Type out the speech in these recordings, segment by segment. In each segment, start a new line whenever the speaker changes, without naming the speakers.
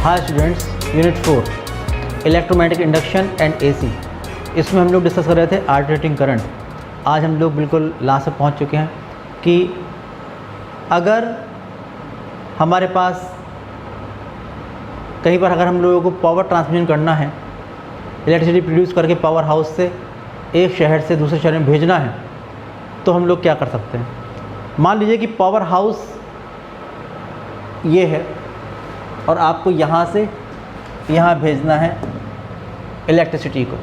Hi students, unit 4 electromagnetic induction and AC. इसमें हम लोग डिस्कस कर रहे थे अल्टरनेटिंग करंट। आज हम लोग बिल्कुल लास्ट में पहुंच चुके हैं कि अगर हमारे पास कई बार अगर हम लोगों को पावर ट्रांसमिशन करना है, इलेक्ट्रिसिटी प्रोड्यूस करके पावर हाउस से एक शहर से दूसरे शहर में भेजना है, तो हम लोग क्या कर सकते हैं। मान लीजिए कि पावर हाउस ये है और आपको यहाँ से यहाँ भेजना है इलेक्ट्रिसिटी को।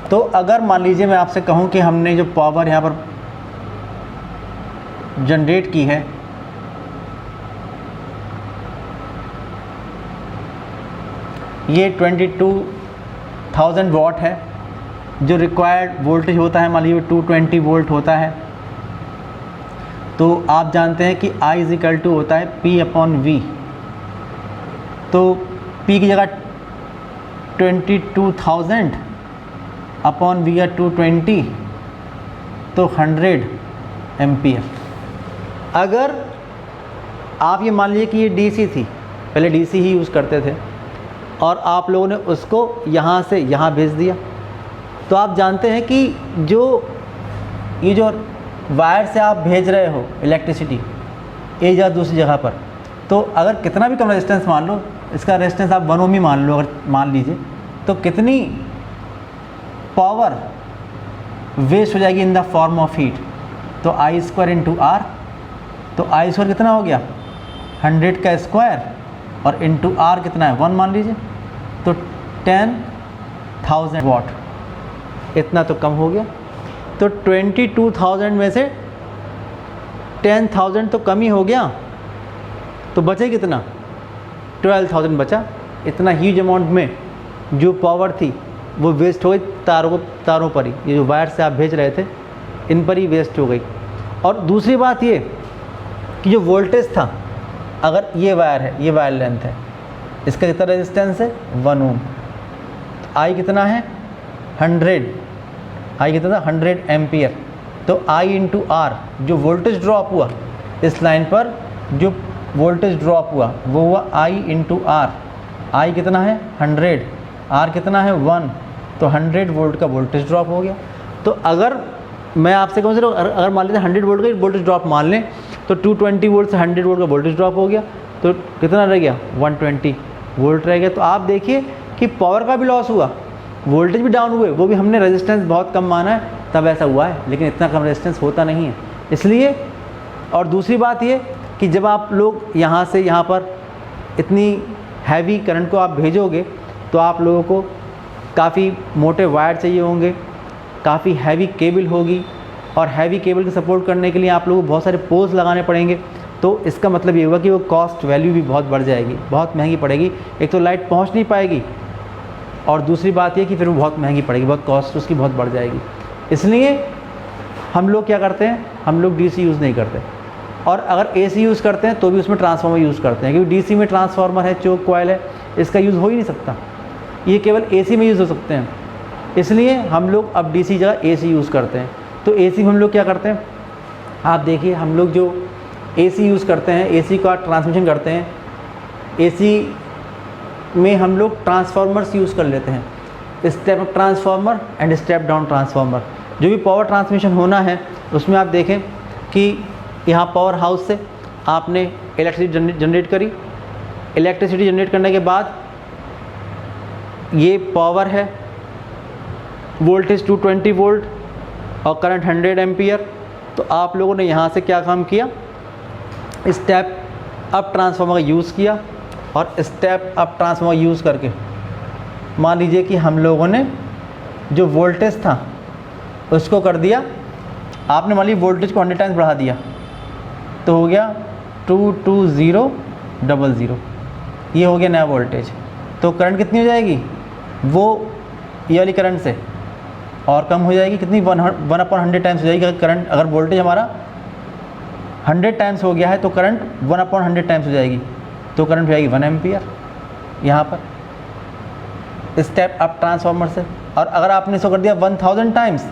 तो अगर मान लीजिए मैं आपसे कहूँ कि हमने जो पावर यहाँ पर जनरेट की है, ये 22,000 वाट है। जो रिक्वायर्ड वोल्टेज होता है मान लीजिए 220 वोल्ट होता है। तो आप जानते हैं कि I = होता है P/V। तो P की जगह 22,000 अपॉन V 220, तो 100 एम्पियर। अगर आप ये मान लीजिए कि ये DC थी, पहले DC ही यूज़ करते थे और आप लोगों ने उसको यहाँ से यहाँ भेज दिया, तो आप जानते हैं कि ये जो वायर से आप भेज रहे हो इलेक्ट्रिसिटी एक जगह दूसरी जगह पर, तो अगर कितना भी कम रेजिस्टेंस मान लो, इसका रेजिस्टेंस आप 1 ओम ही मान लो, अगर मान लीजिए, तो कितनी पावर वेस्ट हो जाएगी in the form of heat. तो I² × R, तो I² कितना हो गया 100 का स्क्वायर और इंटू R कितना है 1 मान लीजिए, तो 10,000 वाट। इतना तो कम हो गया। तो 22,000 में से 10,000 तो कम ही हो गया, तो बचे कितना 12,000 बचा। इतना ह्यूज अमाउंट में जो पावर थी वो वेस्ट हो गई तारों पर ही, ये जो वायर से आप भेज रहे थे इन पर ही वेस्ट हो गई। और दूसरी बात ये कि जो वोल्टेज था, अगर ये वायर है, ये वायर लेंथ है, इसका कितना रेजिस्टेंस है 1 ओम। I कितना है 100, I कितना 100 एम्पियर। तो I × R, जो वोल्टेज ड्रॉप हुआ इस लाइन पर, जो वोल्टेज ड्रॉप हुआ वो हुआ I × R। I कितना है 100, R कितना है 1, तो 100 वोल्ट का वोल्टेज ड्रॉप हो गया। तो अगर मैं आपसे कहूँ सिर्फ अगर मान लीजिए 100 वोल्ट का वोल्टेज ड्रॉप मान लें, तो 220 वोल्ट से 100 वोल्ट का वोल्टेज ड्रॉप हो गया, तो कितना रह गया 120 वोल्ट रह गया। तो आप देखिए कि पावर का भी लॉस हुआ, वोल्टेज भी डाउन हुए, वो भी हमने रेजिस्टेंस बहुत कम माना है तब ऐसा हुआ है, लेकिन इतना कम रेजिस्टेंस होता नहीं है इसलिए। और दूसरी बात ये कि जब आप लोग यहाँ से यहाँ पर इतनी हैवी करंट को आप भेजोगे, तो आप लोगों को काफ़ी मोटे वायर चाहिए होंगे, काफ़ी हैवी केबल होगी, और हैवी केबल को सपोर्ट करने के लिए आप लोगों को बहुत सारे पोल्स लगाने पड़ेंगे। तो इसका मतलब ये हुआ कि वो कॉस्ट वैल्यू भी बहुत बढ़ जाएगी, बहुत महंगी पड़ेगी। एक तो लाइट पहुंच नहीं पाएगी, और दूसरी बात ये कि फिर वो बहुत महंगी पड़ेगी, बहुत कॉस्ट उसकी बहुत बढ़ जाएगी। इसलिए हम लोग क्या करते हैं, हम लोग DC यूज़ नहीं करते, और अगर AC यूज़ करते हैं तो भी उसमें ट्रांसफार्मर यूज़ करते हैं, क्योंकि DC में ट्रांसफार्मर है, चोक कॉइल है, इसका यूज़ हो ही नहीं सकता, ये केवल AC में यूज़ हो सकते हैं। इसलिए हम लोग अब DC जगह AC यूज़ करते हैं। तो AC में हम लोग क्या करते हैं, आप देखिए हम लोग जो AC यूज़ करते हैं, AC का ट्रांसमिशन करते हैं, AC में हम लोग ट्रांसफार्मर्स यूज़ कर लेते हैं, step up transformer and step down transformer. जो भी पावर ट्रांसमिशन होना है उसमें आप देखें कि यहाँ पावर हाउस से आपने इलेक्ट्रिसिटी जनरेट करी, इलेक्ट्रिसिटी जनरेट करने के बाद ये पावर है, वोल्टेज 220 वोल्ट और करंट 100 एम्पियर। तो आप लोगों ने यहाँ से क्या काम किया, स्टेप अप ट्रांसफार्मर का यूज़ किया, और स्टेप अप ट्रांसफार्मर यूज़ करके मान लीजिए कि हम लोगों ने जो वोल्टेज था उसको कर दिया, आपने मान लीजिए वोल्टेज को 100 टाइम्स बढ़ा दिया, तो हो गया 22000, ये हो गया नया वोल्टेज। तो करंट कितनी हो जाएगी, वो ये वाली करंट से और कम हो जाएगी, कितनी 1/100 टाइम्स हो जाएगी। करंट अगर वोल्टेज हमारा 100 टाइम्स हो गया है तो करंट 1/100 टाइम्स हो जाएगी, तो करंट हो जाएगी 1 एम्पियर यहाँ पर स्टेप अप ट्रांसफार्मर से। और अगर आपने इसको कर दिया 1000 टाइम्स,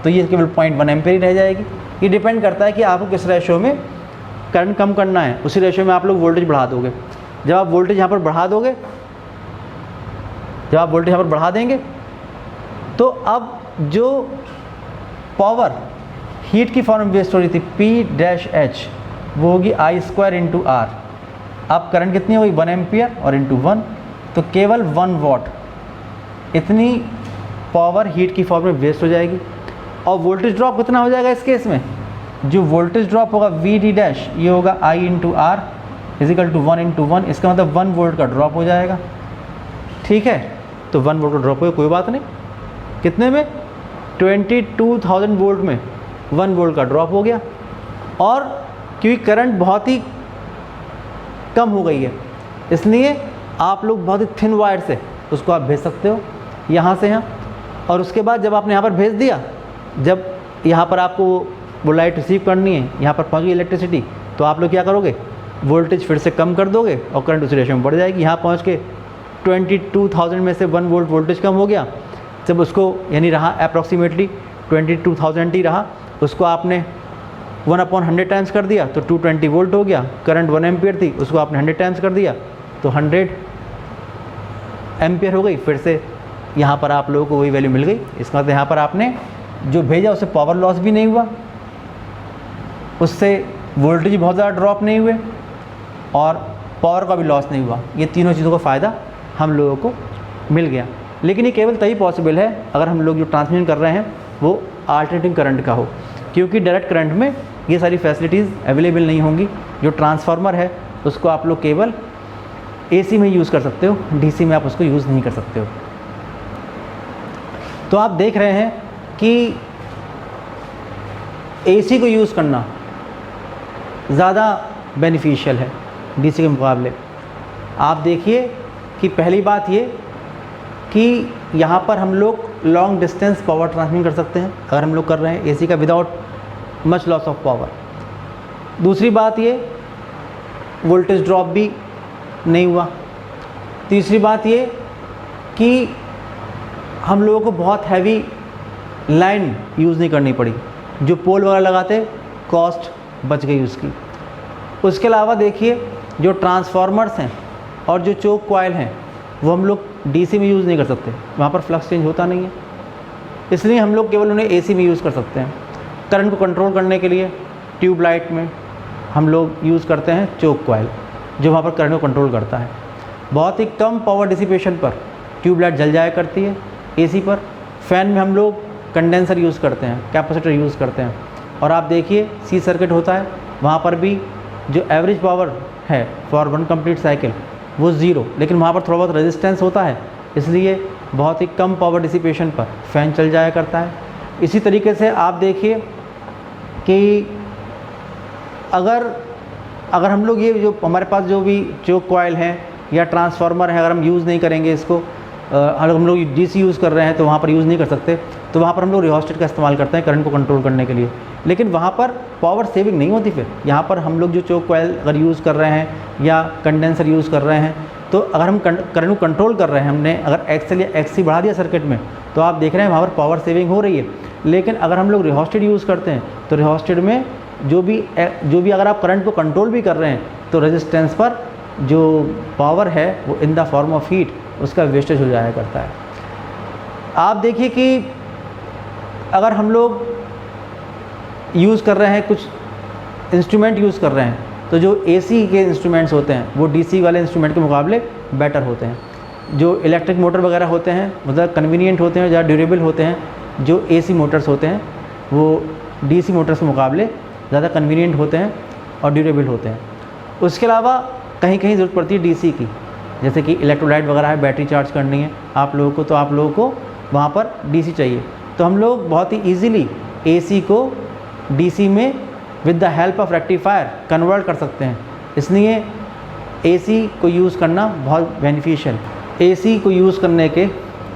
तो ये केवल 0.1 एम्पियर ही रह जाएगी। ये डिपेंड करता है कि आपको किस रेशो में करंट कम करना है, उसी रेशो में आप लोग वोल्टेज बढ़ा दोगे। जब आप वोल्टेज यहाँ पर बढ़ा दोगे, जब आप वोल्टेज यहाँ पर बढ़ा देंगे तो अब जो पावर हीट की फॉर्म में वेस्ट हो रही थी P-H, वो होगी I² इंटू R। अब करंट कितनी होगी 1 एम्पियर और इंटू 1, तो केवल 1 वॉट इतनी पावर हीट की फॉर्म में वेस्ट हो जाएगी। और वोल्टेज ड्रॉप कितना हो जाएगा इस केस में, जो वोल्टेज ड्रॉप होगा VD' ये होगा I into R is equal to 1 into 1, इसका मतलब 1 वोल्ट का ड्रॉप हो जाएगा। ठीक है, तो 1 वोल्ट का ड्रॉप हो, कोई बात नहीं, कितने में 22,000 वोल्ट में 1 वोल्ट का ड्रॉप हो गया। और क्योंकि करंट बहुत ही कम हो गई है, इसलिए आप लोग बहुत ही थिन वायर से उसको आप भेज सकते हो यहाँ से यहाँ। और उसके बाद जब आपने यहाँ पर भेज दिया, जब यहाँ पर आपको वो लाइट रिसीव करनी है, यहाँ पर पहुँच गई इलेक्ट्रिसिटी, तो आप लोग क्या करोगे, वोल्टेज फिर से कम कर दोगे और करंट उसी रेशियो में बढ़ जाएगी। यहाँ पहुँच के 22,000 में से 1 वोल्ट वोल्टेज कम हो गया, जब उसको यानी रहा अप्रॉक्सीमेटली 22,000 ही रहा, उसको आपने 1/100 टाइम्स कर दिया तो 220 वोल्ट हो गया। करंट 1 एम्पियर थी, उसको आपने 100 टाइम्स कर दिया तो 100 एम्पियर हो गई। फिर से यहाँ पर आप लोगों को वही वैल्यू मिल गई। इसका मतलब यहाँ पर आपने जो भेजा उससे पावर लॉस भी नहीं हुआ, उससे वोल्टेज बहुत ज़्यादा ड्रॉप नहीं हुए और पावर का भी लॉस नहीं हुआ। ये तीनों चीज़ों का फ़ायदा हम लोगों को मिल गया। लेकिन ये केवल तभी पॉसिबल है अगर हम लोग जो ट्रांसमिशन कर रहे हैं वो अल्टरनेटिंग करंट का हो, क्योंकि डायरेक्ट करंट में ये सारी फैसिलिटीज़ अवेलेबल नहीं होंगी। जो ट्रांसफार्मर है उसको आप लोग केवल AC में यूज़ कर सकते हो, DC में आप उसको यूज़ नहीं कर सकते हो। तो आप देख रहे हैं कि AC को यूज़ करना ज़्यादा बेनिफिशियल है DC के मुकाबले। आप देखिए कि पहली बात ये कि यहाँ पर हम लोग लॉन्ग डिस्टेंस पावर ट्रांसमिट कर सकते हैं अगर हम लोग कर रहे हैं AC का without much loss of power. दूसरी बात ये वोल्टेज ड्रॉप भी नहीं हुआ। तीसरी बात ये कि हम लोगों को बहुत हैवी लाइन यूज़ नहीं करनी पड़ी, जो पोल वगैरह लगाते कॉस्ट बच गई उसकी। उसके अलावा देखिए जो ट्रांसफार्मर्स हैं और जो चोक कॉइल हैं वो हम लोग DC में यूज़ नहीं कर सकते, वहाँ पर फ्लक्स चेंज होता नहीं है, इसलिए हम लोग केवल उन्हें AC में यूज़ कर सकते हैं। करंट को कंट्रोल करने के लिए ट्यूबलाइट में हम लोग यूज़ करते हैं चोक कॉइल, जो वहाँ पर करंट को कंट्रोल करता है। बहुत ही कम पावर डिसिपेशन पर ट्यूबलाइट जल जाया करती है AC पर। फ़ैन में हम लोग कंडेंसर यूज़ करते हैं, कैपेसिटर यूज़ करते हैं। और आप देखिए C सर्किट होता है, वहाँ पर भी जो एवरेज पावर है फॉर 1 कंप्लीट साइकिल वो 0, लेकिन वहाँ पर थोड़ा बहुत रेजिस्टेंस होता है, इसलिए बहुत ही कम पावर डिसिपेशन पर फ़ैन चल जाया करता है। इसी तरीके से आप देखिए कि अगर हम लोग ये जो हमारे पास जो भी चोक कॉइल हैं या ट्रांसफार्मर है, अगर हम यूज़ नहीं करेंगे इसको, अगर हम लोग DC यूज़ कर रहे हैं तो वहाँ पर यूज़ नहीं कर सकते, तो वहाँ पर हम लोग रियोस्टेट का इस्तेमाल करते हैं करंट को कंट्रोल करने के लिए। लेकिन वहाँ पर पावर सेविंग नहीं होती। फिर यहाँ पर हम लोग जो चोक कॉइल अगर यूज़ कर रहे हैं या कंडेंसर यूज़ कर रहे हैं, तो अगर हम करंट को कंट्रोल कर रहे हैं, हमने अगर XL या XC बढ़ा दिया सर्किट में, तो आप देख रहे हैं वहाँ पर पावर सेविंग हो रही है। लेकिन अगर हम लोग रिहोस्टेड यूज़ करते हैं तो रिहोस्टेड में जो भी अगर आप करंट को कंट्रोल भी कर रहे हैं तो रेजिस्टेंस पर जो पावर है वो in the form of heat उसका वेस्टेज हो जाया करता है। आप देखिए कि अगर हम लोग यूज़ कर रहे हैं, कुछ इंस्ट्रूमेंट यूज़ कर रहे हैं, तो जो AC के इंस्ट्रूमेंट्स होते हैं वो DC वाले इंस्ट्रूमेंट के मुकाबले बेटर होते हैं। जो इलेक्ट्रिक मोटर वगैरह होते हैं मतलब कन्वीनियंट होते हैं, ज़्यादा ड्यूरेबल होते हैं। जो AC मोटर्स होते हैं वो DC मोटर्स के मुकाबले ज़्यादा कन्वीनियंट होते हैं और ड्यूरेबल होते हैं। उसके अलावा कहीं कहीं ज़रूरत पड़ती है DC की, जैसे कि इलेक्ट्रोलाइट वगैरह है, बैटरी चार्ज करनी है आप लोगों को, तो आप लोगों को वहाँ पर DC चाहिए। तो हम लोग बहुत ही ईजीली AC को DC में with the help of rectifier convert कर सकते हैं, इसलिए AC को यूज़ करना बहुत बेनिफिशियल। AC को यूज़ करने के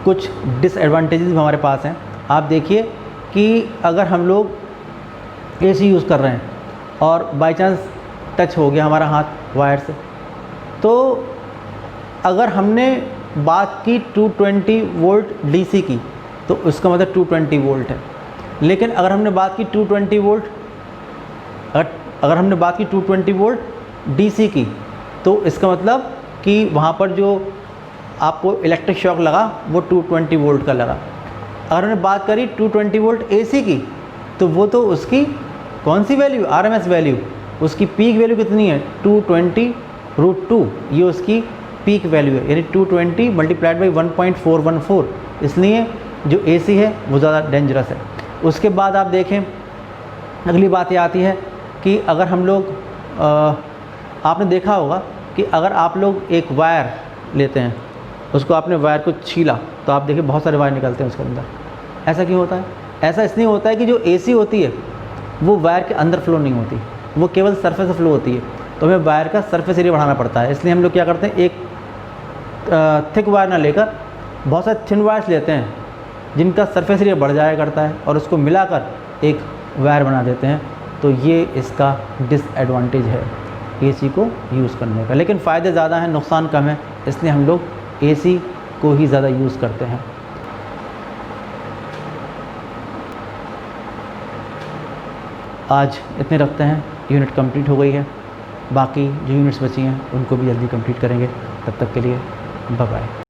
कुछ डिसएडवांटेजेस भी हमारे पास हैं। आप देखिए कि अगर हम लोग AC यूज़ कर रहे हैं और बाई चांस टच हो गया हमारा हाथ वायर से, तो अगर हमने बात की 220 वोल्ट DC की तो उसका मतलब 220 वोल्ट है। लेकिन अगर हमने बात की 220 वोल्ट अगर हमने बात की 220 वोल्ट DC की तो इसका मतलब कि वहाँ पर जो आपको इलेक्ट्रिक शॉक लगा वो 220 वोल्ट का लगा। अगर हमने बात करी 220 वोल्ट एसी की, तो वो तो उसकी कौन सी वैल्यू, आरएमएस वैल्यू, उसकी पीक वैल्यू कितनी है 220√2, ये उसकी पीक वैल्यू है, यानी 220 मल्टीप्लाइड बाई 1.414, इसलिए जो एसी है वो ज़्यादा डेंजरस है। उसके बाद आप देखें अगली बात ये आती है कि अगर हम लोग आपने देखा होगा कि अगर आप लोग एक वायर लेते हैं, उसको आपने वायर को छीला तो आप देखिए बहुत सारे वायर निकलते हैं उसके अंदर। ऐसा क्यों होता है? ऐसा इसलिए होता है कि जो एसी होती है वो वायर के अंदर फ्लो नहीं होती, वो केवल सरफेस से फ्लो होती है, तो हमें वायर का सरफेस एरिया बढ़ाना पड़ता है। इसलिए हम लोग क्या करते हैं, एक थिक वायर ना लेकर बहुत सारे थिन वायर्स लेते हैं जिनका सरफेस एरिया बढ़ जाया करता है और उसको मिलाकर एक वायर बना देते हैं। तो ये इसका डिसएडवांटेज है एसी को यूज़ करने का, लेकिन फ़ायदे ज़्यादा हैं, नुकसान कम है, इसलिए हम लोग एसी को ही ज़्यादा यूज़ करते हैं। आज इतने रखते हैं, यूनिट कंप्लीट हो गई है, बाकी जो यूनिट्स बची हैं उनको भी जल्दी कंप्लीट करेंगे। तब तक के लिए बाय बाय।